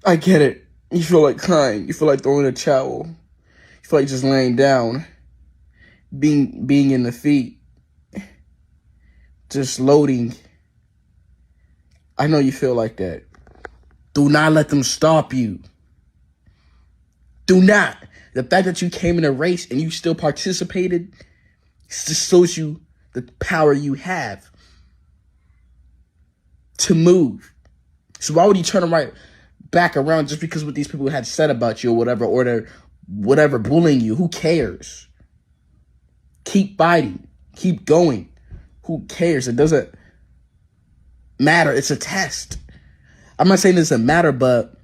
I get it. You feel like crying. You feel like throwing a towel. You feel like just laying down, being in the feet, just loading. I know you feel like that. Do not let them stop you. Do not. The fact that you came in a race and you still participated just shows you the power you have to move. So why would you turn right back around just because what these people had said about you or they're whatever bullying you? Who cares? Keep fighting. Keep going. Who cares? It doesn't matter. It's a test. I'm not saying it doesn't matter, but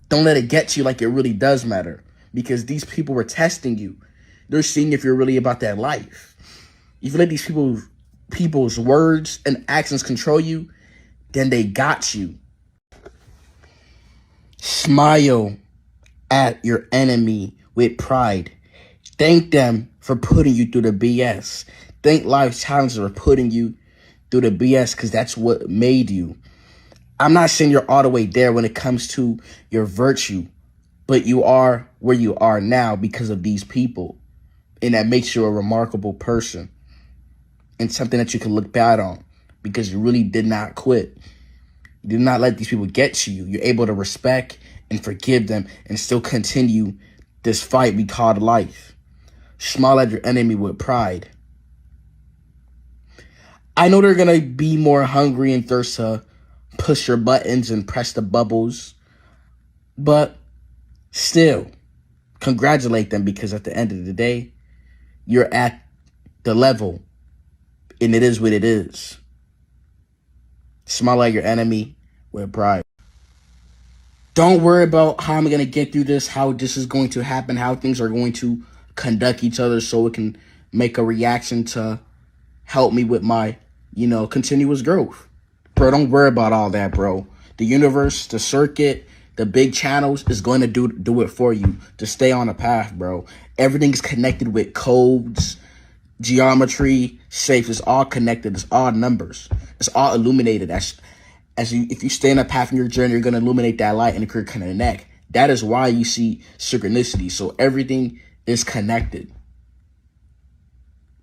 don't let it get to you like it really does matter. Because these people were testing you. They're seeing if you're really about that life. If you let these people's words and actions control you, then they got you. Smile at your enemy with pride. Thank them for putting you through the BS. Thank life's challenges for putting you through the BS because that's what made you. I'm not saying you're all the way there when it comes to your virtue, but you are where you are now because of these people. And that makes you a remarkable person and something that you can look back on because you really did not quit. You did not let these people get to you. You're able to respect and forgive them and still continue this fight we call life. Smile at your enemy with pride. I know they're going to be more hungry and thirst to push your buttons and press the bubbles, but still, congratulate them because at the end of the day, you're at the level and it is what it is. Smile at your enemy with pride. Don't worry about how I'm going to get through this, how this is going to happen, how things are going to conduct each other so it can make a reaction to help me with my, continuous growth. Bro, don't worry about all that, bro. The universe, the circuit, the big channels is going to do it for you to stay on a path, bro. Everything's connected with codes, geometry, shapes. It's all connected. It's all numbers. It's all illuminated. If you stay on a path in your journey, you're going to illuminate that light and it could connect. That is why you see synchronicity. So everything is connected.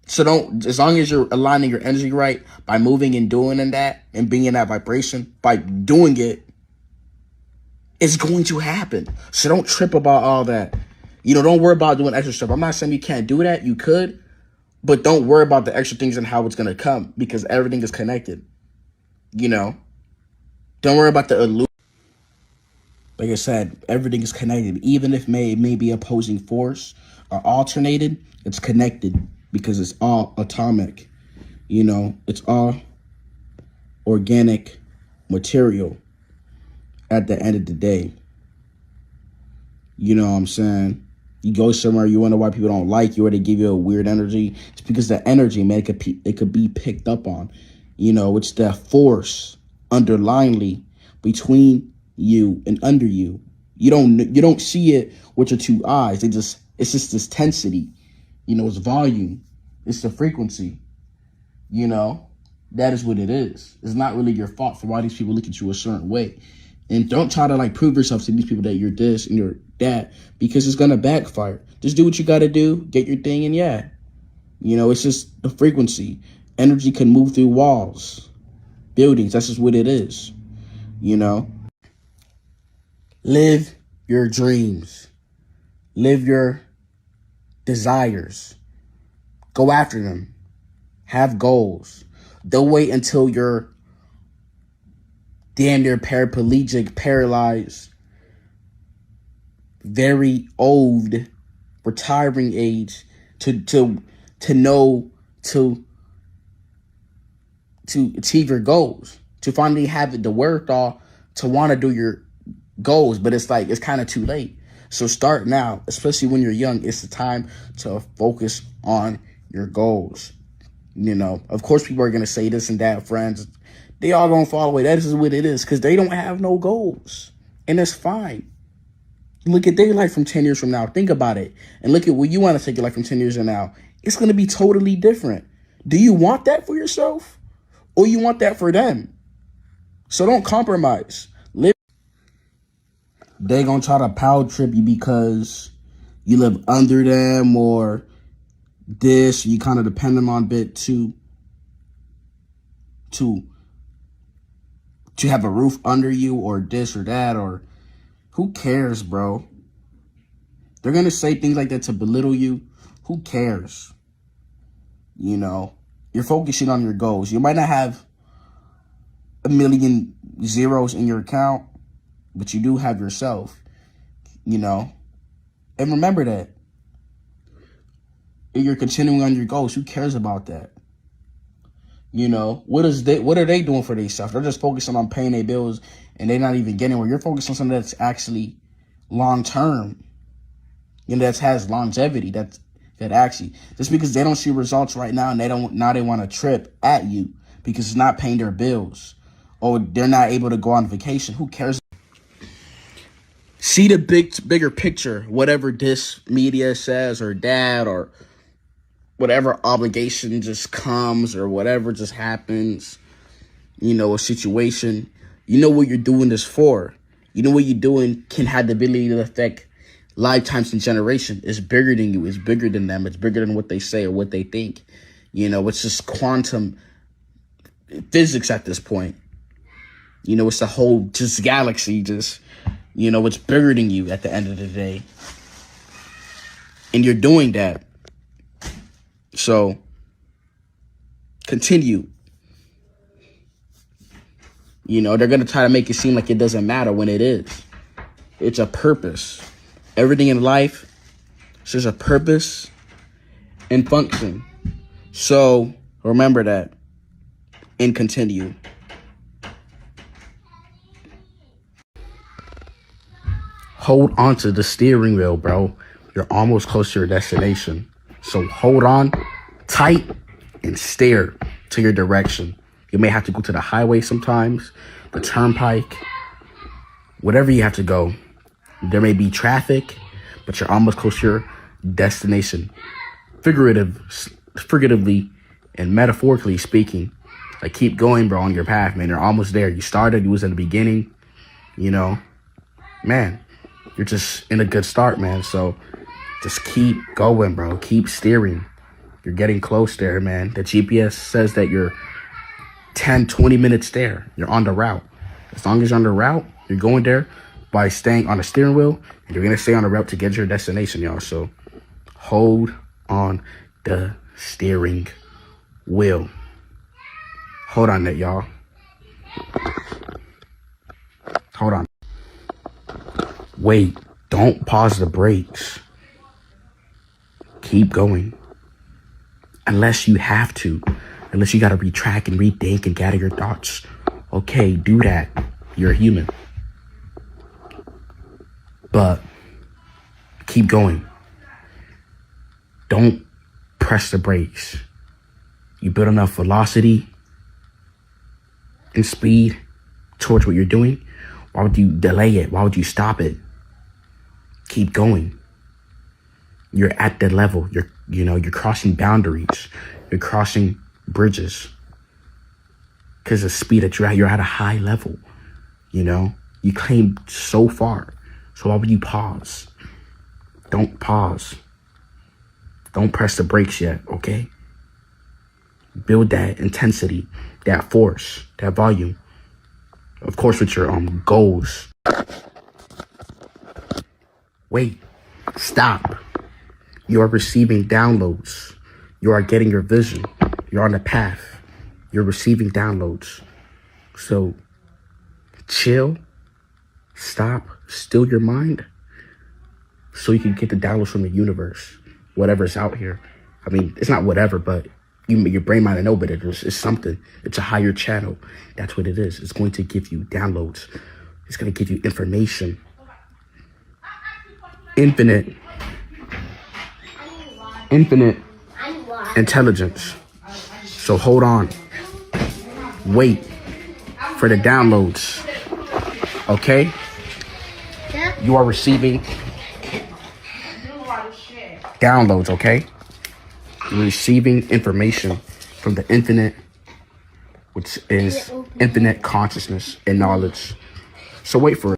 So as long as you're aligning your energy right by moving and doing that and being in that vibration, by doing it, it's going to happen. So don't trip about all that. Don't worry about doing extra stuff. I'm not saying you can't do that. You could, but don't worry about the extra things and how it's going to come because everything is connected. Don't worry about the illusion. Like I said, everything is connected. Even if it may be opposing force or alternated, it's connected because it's all atomic. It's all organic material at the end of the day. You know what I'm saying? You go somewhere, you wonder why people don't like you or they give you a weird energy. It's because the energy, man, it could be picked up on. It's the force underlyingly between you and under you. You don't see it with your two eyes. It's just this tensity. It's volume. It's the frequency. That is what it is. It's not really your fault for why these people look at you a certain way. And don't try to prove yourself to these people that you're this and you're that because it's gonna backfire. Just do what you gotta do, get your thing, and yeah. It's just the frequency. Energy can move through walls, buildings. That's just what it is. Live your dreams. Live your desires. Go after them. Have goals. Don't wait until you're damn near paraplegic, paralyzed, very old, retiring age to achieve your goals, to finally have the wherewithal to want to do your goals. But it's kind of too late. So start now, especially when you're young. It's the time to focus on your goals. Of course, people are going to say this and that, friends. They all going to fall away. That is what it is because they don't have no goals. And it's fine. Look at their life from 10 years from now. Think about it. And look at what you want to take your life from 10 years from now. It's going to be totally different. Do you want that for yourself? Or you want that for them? So don't compromise. they gonna try to power trip you because you live under them or this, you kind of depend them on a bit to have a roof under you or this or that, or who cares, bro? They're gonna say things like that to belittle you. Who cares? You know, you're focusing on your goals. You might not have a million zeros in your account, but you do have yourself, you know? And remember that. If you're continuing on your goals, who cares about that? You know, what are they doing for themselves? They're just focusing on paying their bills and they're not even getting where you're focused on something that's actually long term. You know, that has longevity, that actually, just because they don't see results right now and they want to trip at you because it's not paying their bills or they're not able to go on vacation. Who cares? See the bigger picture, whatever this media says or that or whatever obligation just comes or whatever just happens, you know, a situation, you know what you're doing this for. You know what you're doing can have the ability to affect lifetimes and generation. It's bigger than you. It's bigger than them. It's bigger than what they say or what they think. You know, it's just quantum physics at this point. You know, it's the whole just galaxy. Just, you know, it's bigger than you at the end of the day. And you're doing that. So, continue. You know, they're going to try to make it seem like it doesn't matter when it is. It's a purpose. Everything in life, there's a purpose and function. So, remember that and continue. Hold on to the steering wheel, bro. You're almost close to your destination. So hold on tight and steer to your direction. You may have to go to the highway sometimes, the turnpike, whatever you have to go. There may be traffic, but you're almost close to your destination. Figuratively and metaphorically speaking, like keep going, bro, on your path, man. You're almost there. You started, you was in the beginning, you know, man, you're just in a good start, man. So just keep going, bro. Keep steering. You're getting close there, man. The GPS says that you're 10, 20 minutes there. You're on the route. As long as you're on the route, you're going there by staying on the steering wheel. And you're going to stay on the route to get to your destination, y'all. So hold on the steering wheel. Hold on that, y'all. Hold on. Wait. Don't pause the brakes. Keep going. Unless you have to. Unless you got to retract and rethink and gather your thoughts. Okay, do that. You're a human. But keep going. Don't press the brakes. You build enough velocity and speed towards what you're doing. Why would you delay it? Why would you stop it? Keep going. You're at that level. You're crossing boundaries. You're crossing bridges. Because the speed that you're at a high level. You know, you came so far. So why would you pause? Don't pause. Don't press the brakes yet, okay? Build that intensity, that force, that volume. Of course, with your goals. Wait, stop. You are receiving downloads. You are getting your vision. You're on the path. You're receiving downloads. So chill, stop, still your mind so you can get the downloads from the universe, whatever's out here. I mean, it's not whatever, but your brain might not know, but it's something. It's a higher channel. That's what it is. It's going to give you downloads. It's going to give you information. Infinite intelligence. So hold on. Wait for the downloads. Okay? You are receiving downloads, okay? You're receiving information from the infinite, which is infinite consciousness and knowledge. So wait for it.